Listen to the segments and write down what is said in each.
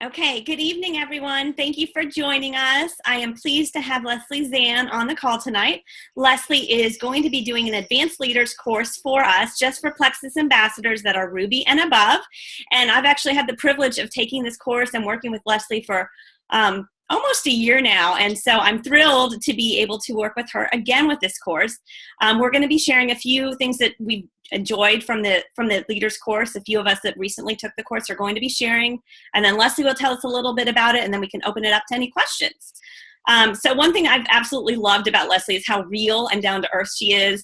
Okay, good evening, everyone. Thank you for joining us. I am pleased to have Leslie Zann on the call tonight. Leslie is going to be doing an advanced leaders course for us just for Plexus ambassadors that are Ruby and above. And I've actually had the privilege of taking this course and working with Leslie for almost a year now. And so I'm thrilled to be able to work with her again with this course. We're going to be sharing a few things that we've enjoyed from the leaders course. A few of us that recently took the course are going to be sharing, and then Leslie will tell us a little bit about it, and then we can open it up to any questions. So one thing I've absolutely loved about Leslie is how real and down to earth she is.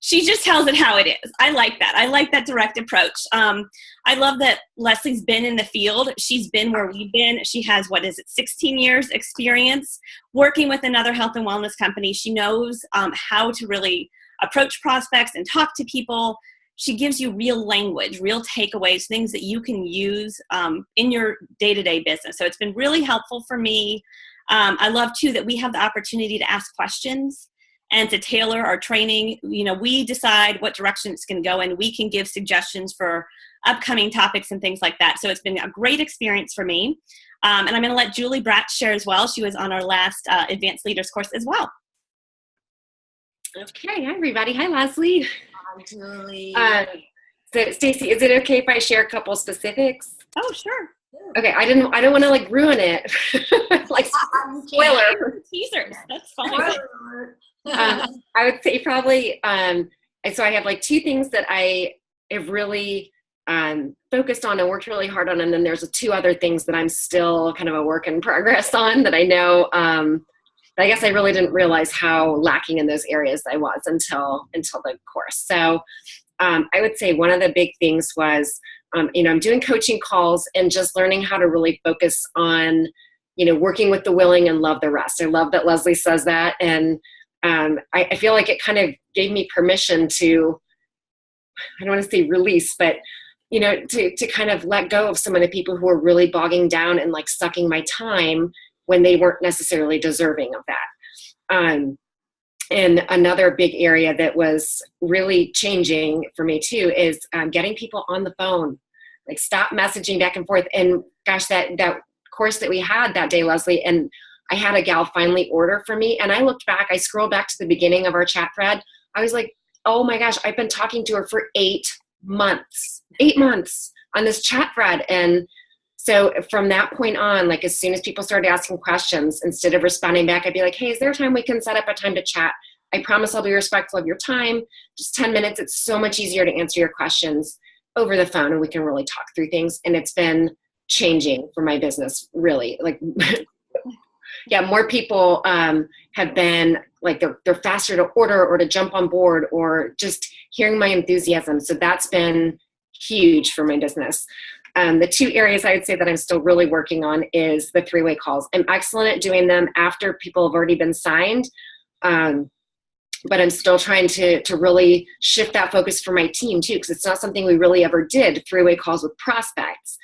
She just tells it how it is. I like that. I like that direct approach. I love that Leslie's been in the field. She's been where we've been. She has, 16 years experience working with another health and wellness company. She knows how to really approach prospects and talk to people. She gives you real language, real takeaways, things that you can use in your day-to-day business. So it's been really helpful for me. I love too that we have the opportunity to ask questions and to tailor our training. We decide what direction it's going to go in. We can give suggestions for upcoming topics and things like that. So it's been a great experience for me. And I'm going to let Julie Bratt share as well. She was on our last Advanced Leaders course as well. Okay, hi everybody. Hi Leslie. Hi Julie. So Stacy, is it okay if I share a couple specifics? Oh, sure. Okay, I don't want to ruin it. Spoiler. Teasers. That's fine. I would say probably, so I have two things that I have really focused on and worked really hard on, and then there's two other things that I'm still kind of a work in progress on that I know, I guess I really didn't realize how lacking in those areas I was until the course. So I would say one of the big things was, I'm doing coaching calls and just learning how to really focus on, working with the willing and love the rest. I love that Leslie says that. And I feel like it kind of gave me permission to, I don't want to say release, but, to kind of let go of some of the people who were really bogging down and sucking my time when they weren't necessarily deserving of that. And another big area that was really changing for me too is getting people on the phone, stop messaging back and forth. And gosh, that course that we had that day, Leslie, and I had a gal finally order for me. And I looked back, I scrolled back to the beginning of our chat thread. I was like, oh my gosh, I've been talking to her for 8 months on this chat thread. And so from that point on, as soon as people started asking questions, instead of responding back, I'd be like, hey, is there a time we can set up a time to chat? I promise I'll be respectful of your time. Just 10 minutes. It's so much easier to answer your questions over the phone, and we can really talk through things. And it's been changing for my business, really. Yeah, more people have been they're faster to order or to jump on board or just hearing my enthusiasm. So that's been huge for my business. The two areas I would say that I'm still really working on is the 3-way calls. I'm excellent at doing them after people have already been signed. But I'm still trying to really shift that focus for my team too, because it's not something we really ever did, 3-way calls with prospects.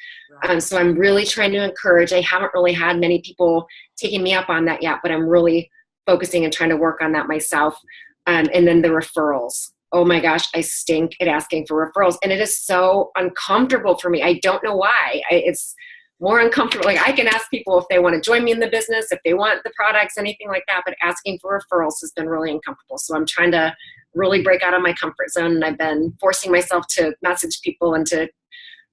Right. So I'm really trying to encourage. I haven't really had many people taking me up on that yet, but I'm really focusing and trying to work on that myself. And then the referrals. Oh my gosh, I stink at asking for referrals. And it is so uncomfortable for me. I don't know why. It's more uncomfortable. I can ask people if they want to join me in the business, if they want the products, anything like that, but asking for referrals has been really uncomfortable. So I'm trying to really break out of my comfort zone, and I've been forcing myself to message people and to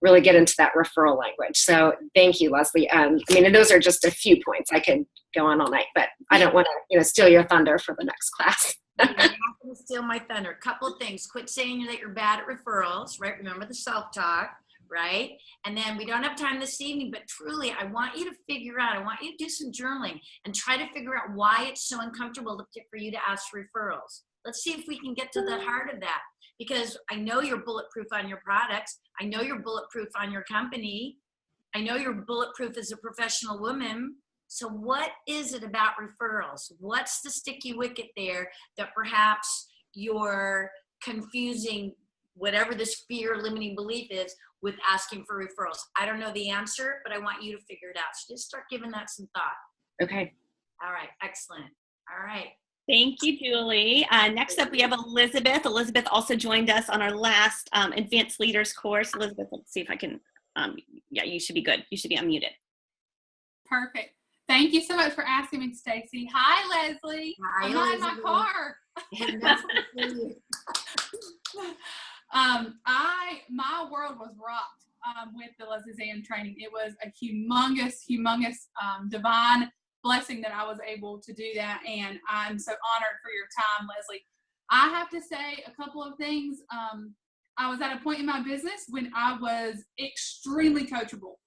really get into that referral language. So thank you, Leslie. And those are just a few points. I could go on all night, but I don't want to, steal your thunder for the next class. You're not going to steal my thunder. A couple of things. Quit saying that you're bad at referrals, right? Remember the self-talk. Right? And then we don't have time this evening, but truly, I want you to figure out, I want you to do some journaling and try to figure out why it's so uncomfortable for you to ask for referrals. Let's see if we can get to the heart of that, because I know you're bulletproof on your products. I know you're bulletproof on your company. I know you're bulletproof as a professional woman. So what is it about referrals? What's the sticky wicket there that perhaps you're confusing whatever this fear limiting belief is with asking for referrals? I don't know the answer, but I want you to figure it out. So just start giving that some thought. Okay. All right. Excellent. All right. Thank you, Julie. Next up, we have Elizabeth. Elizabeth also joined us on our last Advanced Leaders course. Elizabeth, let's see if I can yeah, you should be good. You should be unmuted. Perfect. Thank you so much for asking me, Stacy. Hi, Leslie. Hi, I'm not in my Elizabeth. car. Nice to see you. My world was rocked with the Leslie Zann training. It was a humongous divine blessing that I was able to do that, and I'm so honored for your time, Leslie. I have to say a couple of things. I was at a point in my business when I was extremely coachable.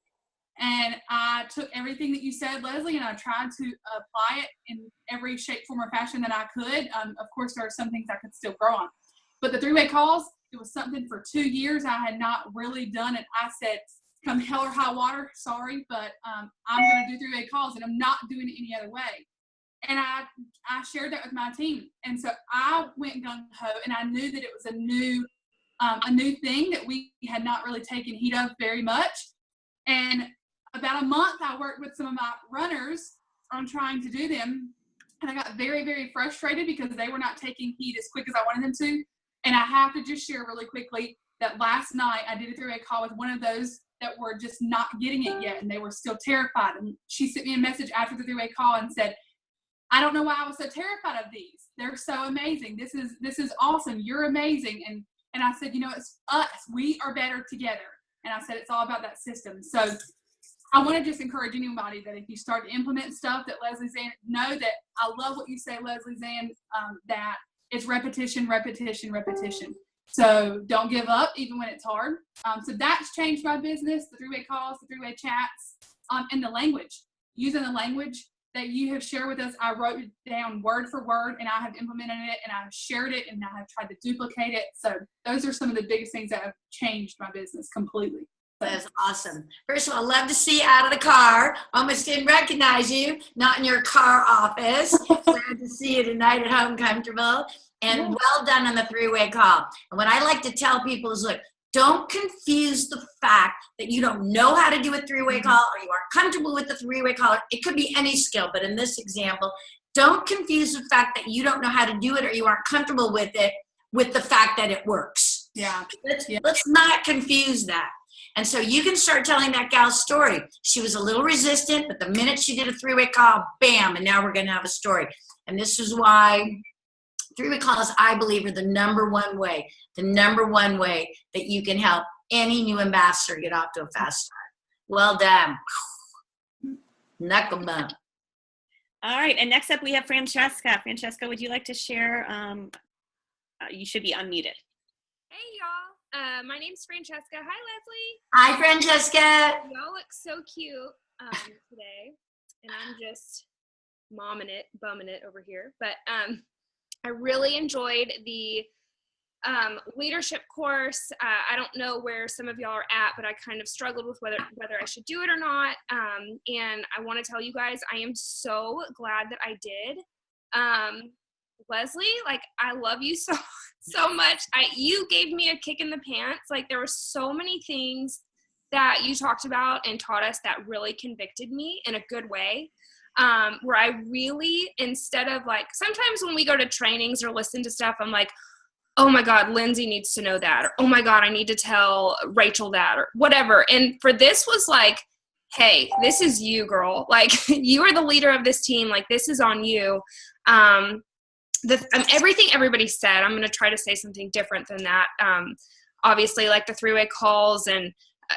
And I took everything that you said, Leslie, and I tried to apply it in every shape, form, or fashion that I could. Of course, there are some things I could still grow on. But the three-way calls, it was something for 2 years I had not really done. And I said, come hell or high water, sorry, but I'm going to do three-way calls, and I'm not doing it any other way. And I shared that with my team. And so I went gung-ho, and I knew that it was a new thing that we had not really taken heed of very much. And about a month, I worked with some of my runners on trying to do them. And I got very, very frustrated because they were not taking heed as quick as I wanted them to. And I have to just share really quickly that last night I did a three-way call with one of those that were just not getting it yet. And they were still terrified. And she sent me a message after the three-way call and said, I don't know why I was so terrified of these. They're so amazing. This is awesome. You're amazing. And I said, it's us. We are better together. And I said, it's all about that system. So I want to just encourage anybody that if you start to implement stuff that Leslie Zann, know that I love what you say, Leslie Zann, that it's repetition. So don't give up even when it's hard. So that's changed my business, the three-way calls, the three-way chats, and the language. Using the language that you have shared with us, I wrote it down word for word, and I have implemented it, and I have shared it, and I have tried to duplicate it. So those are some of the biggest things that have changed my business completely. That's awesome. First of all, love to see you out of the car. Almost didn't recognize you, not in your car office. Glad to see you tonight at home, comfortable. And well done on the three-way call. And what I like to tell people is, look, don't confuse the fact that you don't know how to do a three-way call or you aren't comfortable with the three-way call. It could be any skill, but in this example, don't confuse the fact that you don't know how to do it or you aren't comfortable with it with the fact that it works. Yeah. Let's not confuse that. And so you can start telling that gal's story. She was a little resistant, but the minute she did a three-way call, bam, and now we're going to have a story. And this is why three-way calls, I believe, are the number one way that you can help any new ambassador get off to a fast start. Well done. Knuckle bump. All right, and next up we have Francesca. Francesca, would you like to share? You should be unmuted. Hey, y'all. My name's Francesca. Hi, Leslie. Hi, Francesca. Y'all look so cute today, and I'm just bumming it over here. But I really enjoyed the leadership course. I don't know where some of y'all are at, but I kind of struggled with whether I should do it or not. And I want to tell you guys, I am so glad that I did. Leslie, like, I love you so much. You gave me a kick in the pants. Like, there were so many things that you talked about and taught us that really convicted me in a good way. Where I really, instead of like, sometimes when we go to trainings or listen to stuff, I'm like, oh my God, Lindsay needs to know that. Or, oh my God, I need to tell Rachel that, or whatever. And for this was like, hey, this is you, girl. Like, you are the leader of this team. Like, this is on you. Everything everybody said, I'm going to try to say something different than that. Obviously, like the three-way calls, and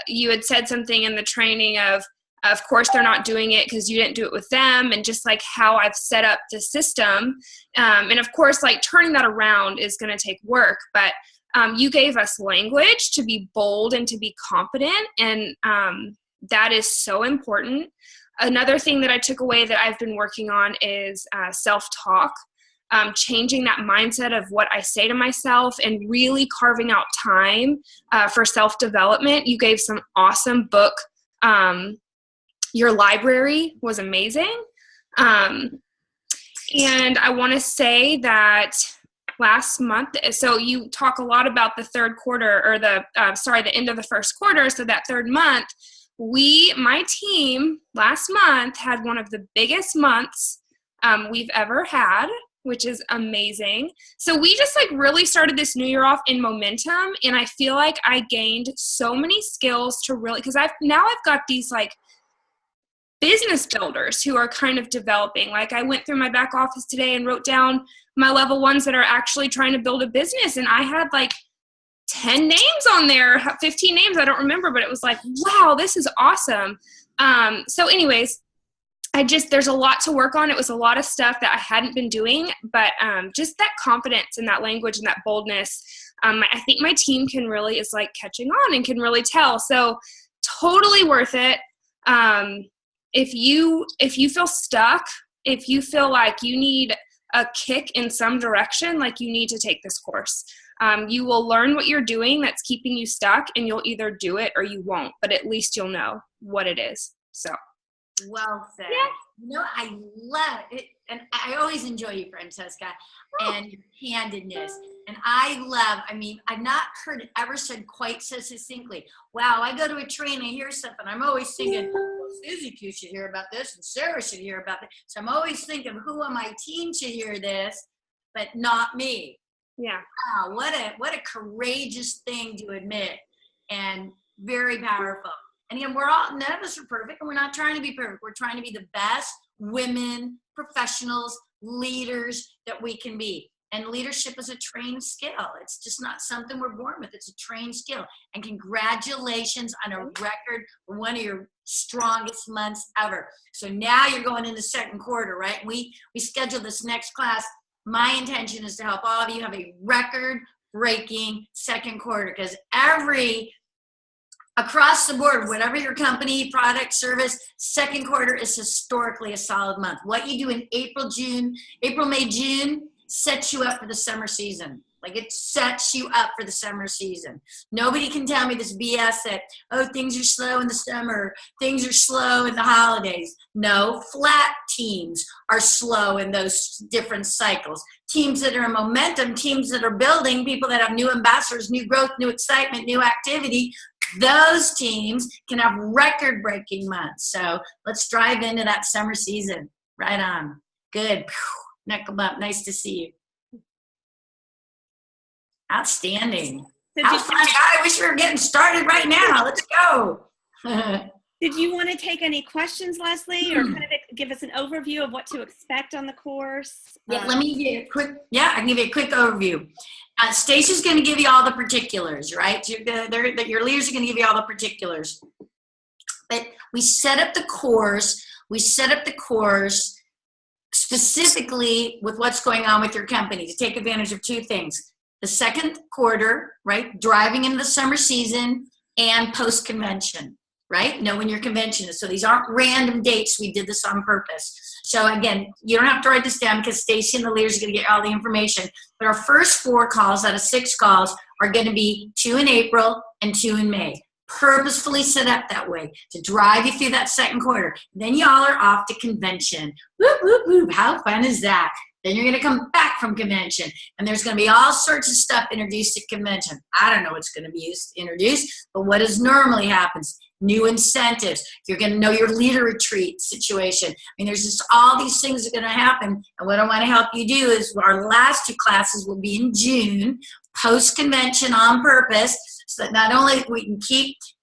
you had said something in the training of course, they're not doing it because you didn't do it with them, and just like how I've set up the system. And of course, like turning that around is going to take work, but you gave us language to be bold and to be confident, and that is so important. Another thing that I took away that I've been working on is self-talk. Changing that mindset of what I say to myself and really carving out time for self-development. You gave some awesome book. Your library was amazing. And I want to say that last month, so you talk a lot about the third quarter, or the end of the first quarter. So that third month, my team last month had one of the biggest months we've ever had. which is amazing. So we just like really started this new year off in momentum, and I feel like I gained so many skills to really, because I've got these like business builders who are kind of developing. Like I went through my back office today and wrote down my level ones that are actually trying to build a business, and I had like 10 names on there, 15 names, I don't remember, but it was like, wow, this is awesome. So anyways, there's a lot to work on. It was a lot of stuff that I hadn't been doing, but just that confidence and that language and that boldness, I think my team is like catching on and can really tell. So totally worth it. If you feel stuck, if you feel like you need a kick in some direction, like you need to take this course. You will learn what you're doing that's keeping you stuck, and you'll either do it or you won't, but at least you'll know what it is. So. Well said. Yeah. You know, I love it. And I always enjoy you, Francesca, and your candidness. And I've not heard it ever said quite so succinctly. Wow, I go to a train, I hear stuff, and I'm always thinking, well, Susie Q should hear about this, and Sarah should hear about that. So I'm always thinking, who on my team should hear this, but not me. Yeah. Wow, what a courageous thing to admit, and very powerful. And again, none of us are perfect, and we're not trying to be perfect. We're trying to be the best women, professionals, leaders that we can be. And leadership is a trained skill. It's just not something we're born with. It's a trained skill. And congratulations on a record for one of your strongest months ever. So now you're going into second quarter, right? We scheduled this next class. My intention is to help all of you have a record-breaking second quarter, because across the board, whatever your company, product, service, second quarter is historically a solid month. What you do in April, May, June sets you up for the summer season. Like it sets you up for the summer season. Nobody can tell me this BS that, oh, things are slow in the summer, things are slow in the holidays. No, flat teams are slow in those different cycles. Teams that are in momentum, teams that are building, people that have new ambassadors, new growth, new excitement, new activity, those teams can have record-breaking months. So let's drive into that summer season. Right on. Good. Knuckle bump. Nice to see you. Outstanding. I wish we were getting started right now. Let's go. Did you want to take any questions, Leslie, or kind of give us an overview of what to expect on the course? Yeah, let me give you I can give you a quick overview. Stacy's going to give you all the particulars, right? Your leaders are going to give you all the particulars. But we set up the course specifically with what's going on with your company to take advantage of two things. The second quarter, right? Driving into the summer season, and post-convention, right? Know when your convention is. So these aren't random dates. We did this on purpose. So again, you don't have to write this down because Stacy and the leaders are going to get all the information. But our first 4 calls out of 6 calls are going to be 2 in April and 2 in May. Purposefully set up that way to drive you through that second quarter. Then y'all are off to convention. Whoop, whoop, whoop. How fun is that? Then you're going to come back from convention, and there's going to be all sorts of stuff introduced at convention. I don't know what's going to be introduced, but what is normally happens, new incentives. You're going to know your leader retreat situation. I mean, there's just all these things that are going to happen, and what I want to help you do is our last 2 classes will be in June, post-convention on purpose, so that not only we can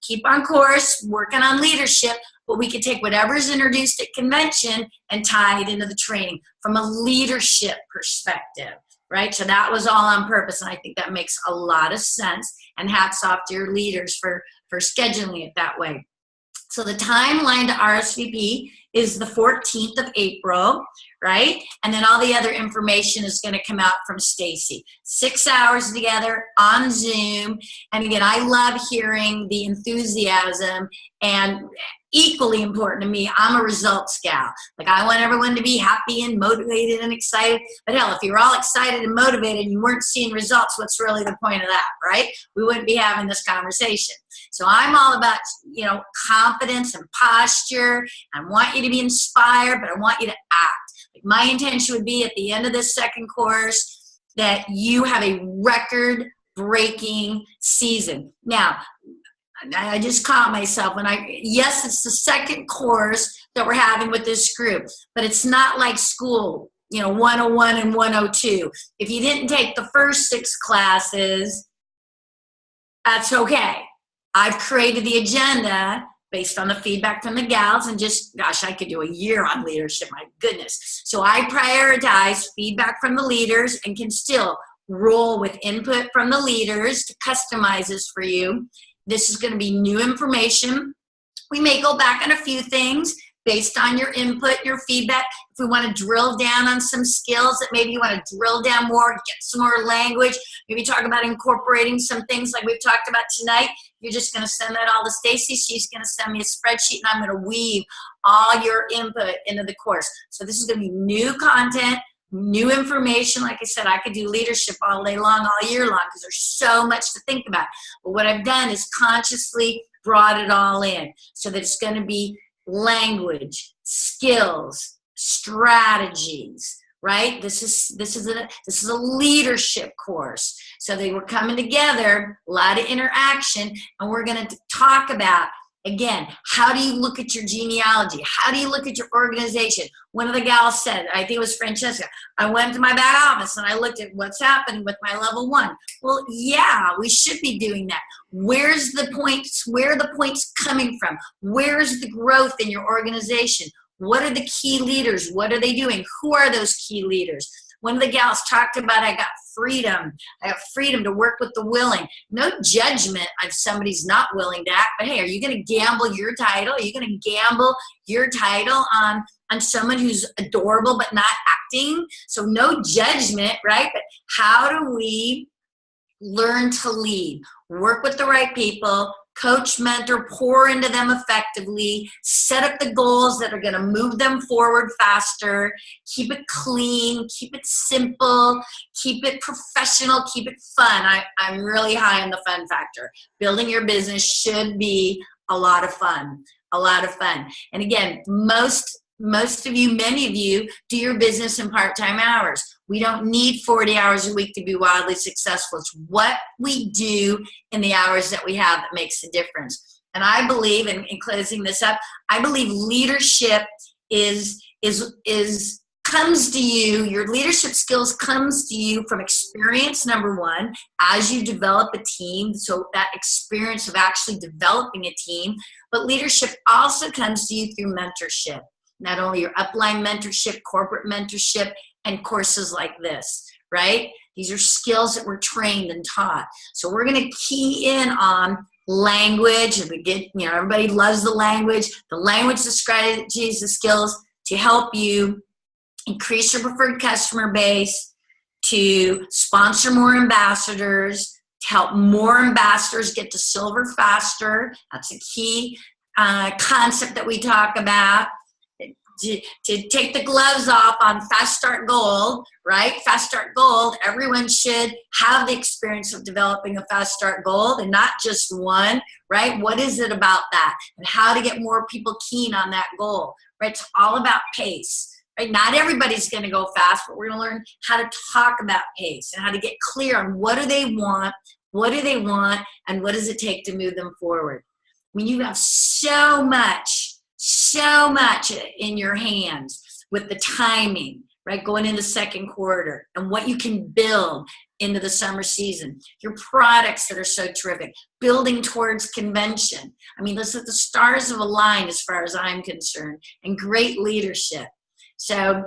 keep on course, working on leadership, but we can take whatever is introduced at convention and tie it into the training from a leadership perspective, right? So that was all on purpose, and I think that makes a lot of sense, and hats off to your leaders for scheduling it that way. So the timeline to RSVP is the 14th of April, right? And then all the other information is going to come out from Stacy. 6 hours together on Zoom. And again, I love hearing the enthusiasm, and equally important to me, I'm a results gal. Like, I want everyone to be happy and motivated and excited. But hell, if you're all excited and motivated and you weren't seeing results, what's really the point of that, right? We wouldn't be having this conversation. So I'm all about, confidence and posture. I want you to be inspired, but I want you to act. Like, my intention would be at the end of this second course that you have a record-breaking season. Now, I just caught myself yes, it's the second course that we're having with this group, but it's not like school. 101 and 102. If you didn't take the first 6 classes, that's okay. I've created the agenda based on the feedback from the gals, and just, gosh, I could do a year on leadership, my goodness. So I prioritize feedback from the leaders and can still roll with input from the leaders to customize this for you. This is going to be new information. We may go back on a few things based on your input, your feedback. If we want to drill down on some skills that maybe you want to drill down more, get some more language, maybe talk about incorporating some things like we've talked about tonight, you're just going to send that all to Stacy. She's going to send me a spreadsheet, and I'm going to weave all your input into the course. So this is going to be new content, new information. Like I said, I could do leadership all day long, all year long, because there's so much to think about. But what I've done is consciously brought it all in so that it's going to be language, skills, strategies, right? This is a leadership course. So they were coming together, a lot of interaction, and we're going to talk about, again, how do you look at your genealogy? How do you look at your organization? One of the gals said, I think it was Francesca, I went to my back office and I looked at what's happening with my level 1. Well, yeah, we should be doing that. Where's the points? Where are the points coming from? Where's the growth in your organization? What are the key leaders? What are they doing? Who are those key leaders? One of the gals talked about, I got freedom. I got freedom to work with the willing. No judgment if somebody's not willing to act, but hey, are you going to gamble your title? Are you going to gamble your title on someone who's adorable but not acting? So no judgment, right? But how do we learn to lead? Work with the right people, coach, mentor, pour into them effectively, set up the goals that are going to move them forward faster, keep it clean, keep it simple, keep it professional, keep it fun. I'm really high on the fun factor. Building your business should be a lot of fun, a lot of fun. And again, most of you, many of you, do your business in part-time hours. We don't need 40 hours a week to be wildly successful. It's what we do in the hours that we have that makes a difference. And I believe, in closing this up, I believe leadership comes to you, your leadership skills comes to you from experience, number 1, as you develop a team. So that experience of actually developing a team, but leadership also comes to you through mentorship. Not only your upline mentorship, corporate mentorship, and courses like this, right? These are skills that we're trained and taught. So we're going to key in on language, and we get, everybody loves the language, the strategies, the skills to help you increase your preferred customer base, to sponsor more ambassadors, to help more ambassadors get to silver faster. That's a key concept that we talk about. To take the gloves off on Fast Start Gold, right? Fast Start Gold, everyone should have the experience of developing a Fast Start Gold, and not just one, right? What is it about that? And how to get more people keen on that goal, right? It's all about pace, right? Not everybody's going to go fast, but we're going to learn how to talk about pace and how to get clear on what do they want, and what does it take to move them forward. I mean, you have so much in your hands with the timing, right? Going into second quarter and what you can build into the summer season. Your products that are so terrific. Building towards convention. I mean, listen, the stars have aligned as far as I'm concerned, and great leadership. So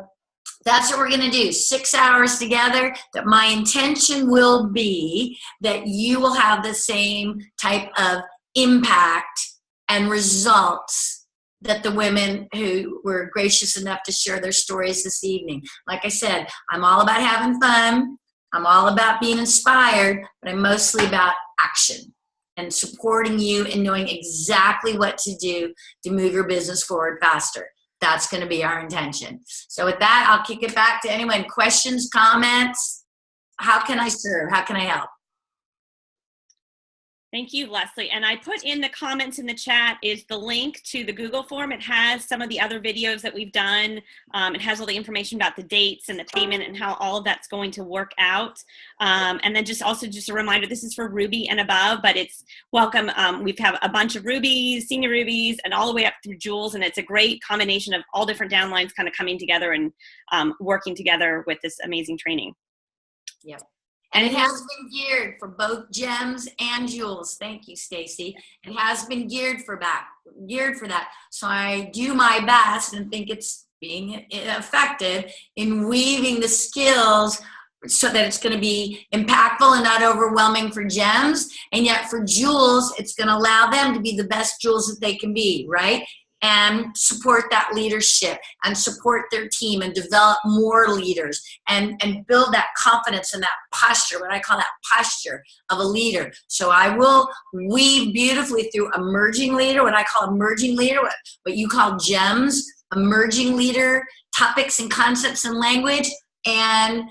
that's what we're going to do. 6 hours together. That my intention will be that you will have the same type of impact and results that the women who were gracious enough to share their stories this evening. Like I said, I'm all about having fun. I'm all about being inspired, but I'm mostly about action and supporting you and knowing exactly what to do to move your business forward faster. That's going to be our intention. So with that, I'll kick it back to anyone. Questions, comments? How can I serve? How can I help? Thank you, Leslie. And I put in the comments in the chat is the link to the Google form. It has some of the other videos that we've done. It has all the information about the dates and the payment and how all of that's going to work out. And then just a reminder, this is for Ruby and above, but it's welcome. We've have a bunch of Rubies, senior Rubies, and all the way up through Jules. And it's a great combination of all different downlines kind of coming together and working together with this amazing training. Yep. And it has been geared for both gems and jewels. Thank you, Stacy. It has been geared for that. So I do my best and think it's being effective in weaving the skills so that it's going to be impactful and not overwhelming for gems. And yet for jewels, it's going to allow them to be the best jewels that they can be, right? And support that leadership and support their team and develop more leaders and build that confidence and that posture, what I call that posture of a leader. So I will weave beautifully through emerging leader, what I call emerging leader, what you call gems, emerging leader, topics and concepts and language, and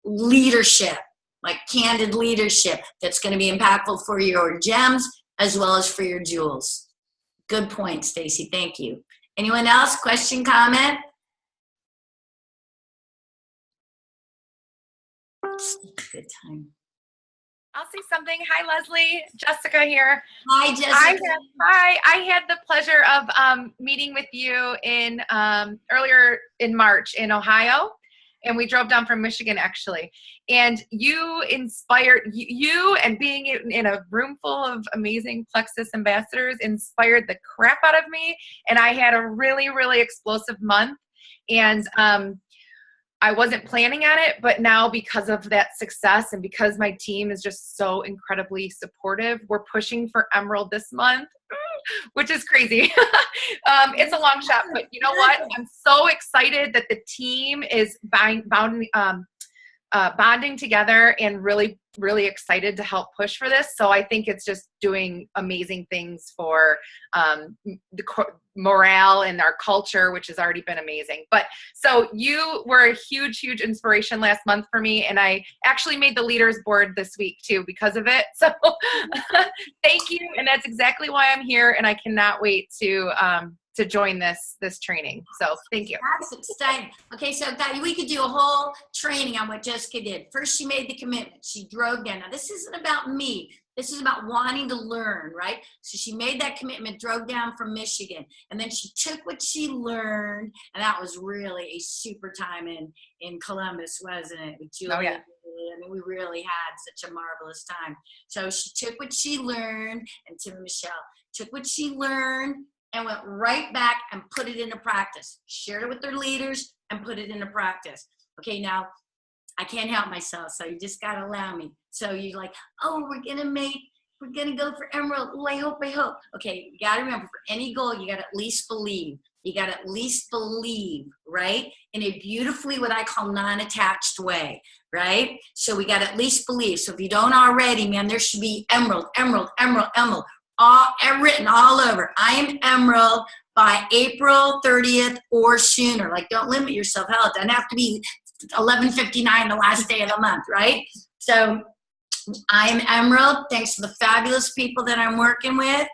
leadership, like candid leadership that's going to be impactful for your gems as well as for your jewels. Good point, Stacy. Thank you. Anyone else? Question, comment? Good time. I'll say something. Hi, Leslie. Jessica here. Hi, Jessica. I had the pleasure of meeting with you in earlier in March in Ohio. And we drove down from Michigan, actually. And you inspired, you and being in a room full of amazing Plexus ambassadors inspired the crap out of me. And I had a really, really explosive month. And I wasn't planning on it, but now because of that success and because my team is just so incredibly supportive, we're pushing for Emerald this month, which is crazy. It's a long shot, but you know what? I'm so excited that the team is bonding together and really, really excited to help push for this. So I think it's just doing amazing things for the morale and our culture, which has already been amazing. But so you were a huge, huge inspiration last month for me. And I actually made the leaders board this week too because of it. So thank you. And that's exactly why I'm here. And I cannot wait to join this training. So thank you. That's exciting. Okay, so we could do a whole training on what Jessica did. First, she made the commitment. She drove down. Now, this isn't about me. This is about wanting to learn, right? So she made that commitment, drove down from Michigan, and then she took what she learned, and that was really a super time in Columbus, wasn't it? With Julie. Oh, yeah. I mean, we really had such a marvelous time. So she took what she learned, and Tim and Michelle took what she learned and went right back and put it into practice. Shared it with their leaders and put it into practice. Okay, now I can't help myself, so you just gotta allow me. So you're like, oh, we're gonna go for Emerald. Oh, I hope. Okay, you gotta remember, for any goal, you gotta at least believe. You gotta at least believe, right? In a beautifully, what I call non-attached way, right? So we gotta at least believe. So if you don't already, man, there should be Emerald, Emerald, Emerald, Emerald. All written all over. I am Emerald by April 30th or sooner. Like, don't limit yourself. Hell, it doesn't have to be 11:59 the last day of the month, right? So I am Emerald, thanks to the fabulous people that I'm working with,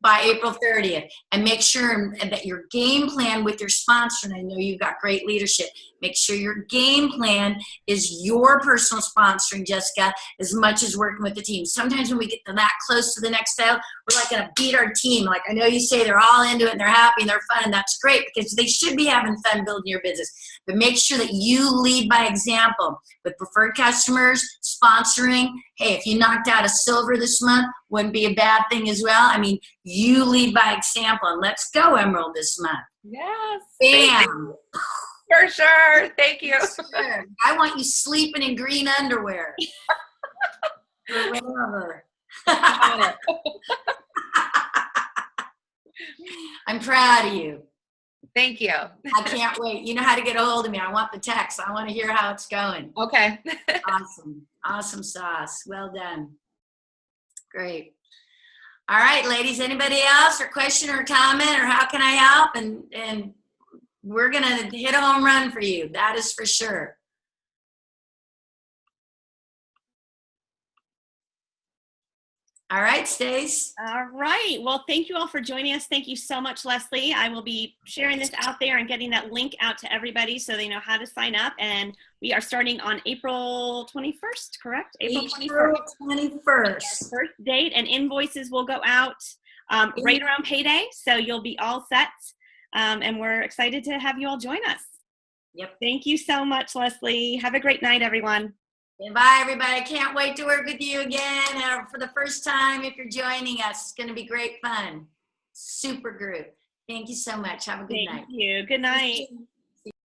by April 30th. And make sure that your game plan with your sponsor, and I know you've got great leadership, make sure your game plan is your personal sponsoring, Jessica, as much as working with the team. Sometimes when we get to that close to the next sale, we're like gonna beat our team. Like, I know you say they're all into it and they're happy and they're fun, and that's great because they should be having fun building your business. But make sure that you lead by example with preferred customers, sponsoring. Hey, if you knocked out a silver this month, wouldn't be a bad thing as well. I mean, you lead by example, and let's go Emerald this month. Yes. Bam. For sure. Thank you. Sure. I want you sleeping in green underwear. Or whatever. I'm proud of you. Thank you. I can't wait. You know how to get a hold of me. I want the text. I want to hear how it's going. Okay. Awesome. Awesome sauce. Well done. Great. All right, ladies, anybody else or question or comment or how can I help? And we're going to hit a home run for you. That is for sure. All right, Stace. All right. Well, thank you all for joining us. Thank you so much, Leslie. I will be sharing this out there and getting that link out to everybody so they know how to sign up. And we are starting on April 21st, correct? April 21st. First date, and invoices will go out right around payday. So you'll be all set. And we're excited to have you all join us. Yep. Thank you so much, Leslie. Have a great night, everyone. Bye, everybody. I can't wait to work with you again for the first time if you're joining us. It's going to be great fun. Super group. Thank you so much. Have a good night. Thank you. Good night.